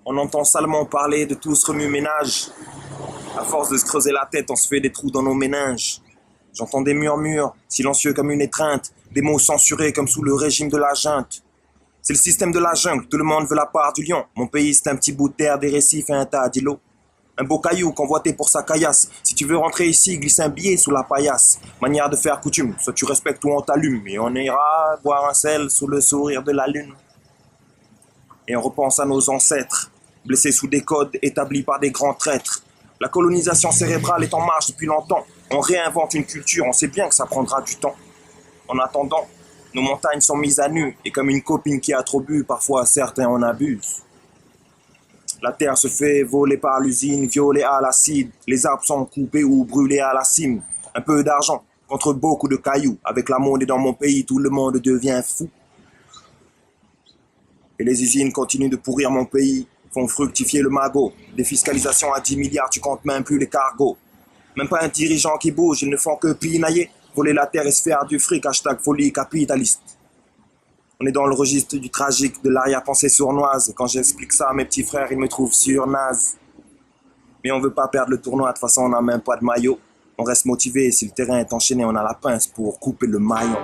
On entend salement parler de tout ce remue-ménage. À force de se creuser la tête, on se fait des trous dans nos méninges. J'entends des murmures, silencieux comme une étreinte, des mots censurés comme sous le régime de la junte. C'est le système de la jungle, tout le monde veut la part du lion. Mon pays, c'est un petit bout de terre, des récifs et un tas d'îlots. Un beau caillou convoité pour sa caillasse. Si tu veux rentrer ici, glisse un billet sous la paillasse. Manière de faire coutume, soit tu respectes ou on t'allume. Et on ira boire un sel sous le sourire de la lune. Et on repense à nos ancêtres, blessés sous des codes établis par des grands traîtres. La colonisation cérébrale est en marche depuis longtemps. On réinvente une culture, on sait bien que ça prendra du temps. En attendant, nos montagnes sont mises à nu. Et comme une copine qui a trop bu, parfois certains en abusent. La terre se fait voler par l'usine, violer à l'acide. Les arbres sont coupés ou brûlés à la cime. Un peu d'argent contre beaucoup de cailloux. Avec la monnaie dans mon pays, tout le monde devient fou. Et les usines continuent de pourrir mon pays, font fructifier le magot. Défiscalisation à 10 milliards, tu comptes même plus les cargos. Même pas un dirigeant qui bouge, ils ne font que pinailler. Voler la terre et se faire du fric, hashtag folie capitaliste. On est dans le registre du tragique, de l'arrière-pensée sournoise. Quand j'explique ça à mes petits frères, ils me trouvent surnaze. Mais on veut pas perdre le tournoi, de toute façon on n'a même pas de maillot. On reste motivé, si le terrain est enchaîné, on a la pince pour couper le maillon.